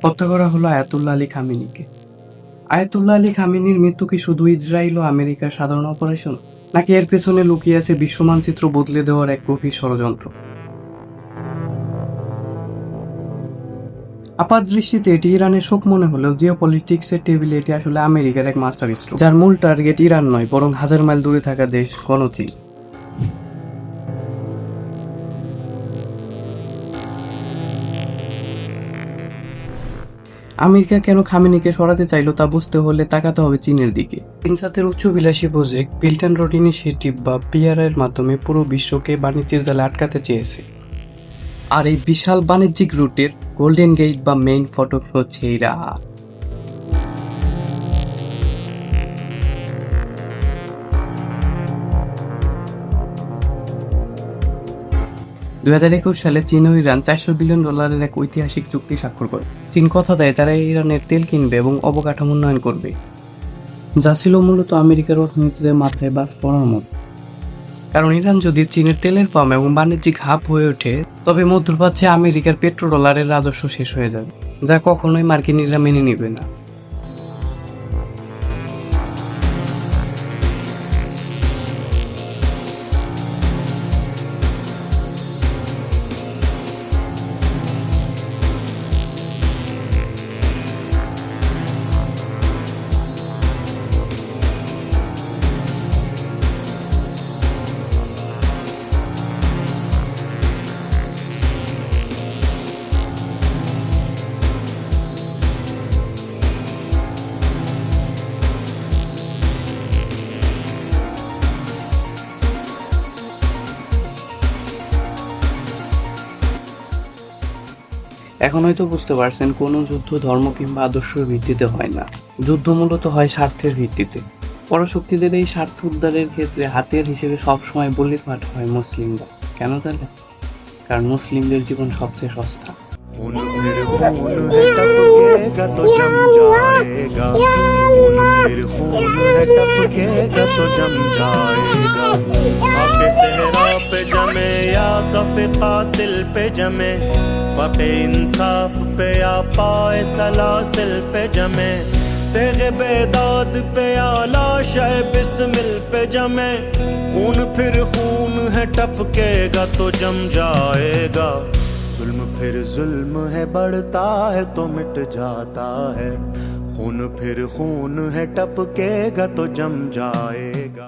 হত্যা করা হলো আয়াতুল্লাহ আলী খামেনিকে। আয়াতুল্লাহ আলী খামেনির মৃত্যু কি শুধু ইসরায়েল ও আমেরিকার সাধারণ অপারেশন, নাকি এর পেছনে লুকিয়ে আছে বিশ্ব মানচিত্র বদলে দেওয়ার এক গভীর ষড়যন্ত্র? আপাত দৃষ্টিতে এটি ইরানের শোক মনে হলেও জিওপলিটিক্সের টেবিলে এটি আসলে আমেরিকার এক মাস্টার স্ট্রোক, যার মূল টার্গেট ইরান নয় বরং হাজার মাইল দূরে থাকা দেশ গণচীন। আমেরিকা কেন খামেনিকে সরাতে চাইলো তা বুঝতে হলে তাকাতে হবে চীনের দিকে। চীন তাদের উচ্চবিলাসী project built and road initiative বা পিআরআই-এর মাধ্যমে পুরো বিশ্বকে বাণিজ্যের জালে আটকাতে চেয়েছে। আর এই বিশাল বাণিজ্যিক রুটের গোল্ডেন গেট বা মেইন ফটক হচ্ছে ইরান। 2021 সালে চীন ও ইরান $400 বিলিয়ন এক ঐতিহাসিক চুক্তি স্বাক্ষর করে। চীন কথা দেয় তারা ইরানের তেল কিনবে এবং অবকাঠামো উন্নয়ন করবে, যা ছিল মূলত আমেরিকার অর্থনীতিদের মাথায় বাজ পড়ার মতো। কারণ ইরান যদি চীনের তেলের পাম্প এবং বাণিজ্যিক হাব হয়ে ওঠে, তবে মধ্যপ্রাচ্যে আমেরিকার পেট্রোডলারের রাজস্ব শেষ হয়ে যাবে, যা কখনোই মার্কিনিরা মেনে নেবে না। এখন হয়তো বুঝতে পারছেন, কোনো যুদ্ধ ধর্ম কিংবা আদর্শের ভিত্তিতে হয় না। যুদ্ধ মূলত হয় স্বার্থের ভিত্তিতে। পরাশক্তিদের এই স্বার্থ উদ্ধারের ক্ষেত্রে হাতিয়ার হিসেবে সবসময় বলির পাঠ হয় মুসলিমরা। কেন তাহলে? কারণ মুসলিমদের জীবন সবচেয়ে সস্তা। खून फिर खून है टपकेगा तो जम जाएगा, खून फिर खून है टपकेगा तो जम जाएगा। आके सहरा पे जमे या कफे कातिल पे जमे, फके इंसाफ पे या पाए सलासिल पे जमे, तेगे बेदाद पे या लाशे बिस्मिल पे जमे, खून फिर खून है टपकेगा तो जम जाएगा। जुल्म फिर जुल्म है बढ़ता है तो मिट जाता है, खून फिर खून है टपकेगा तो जम जाएगा।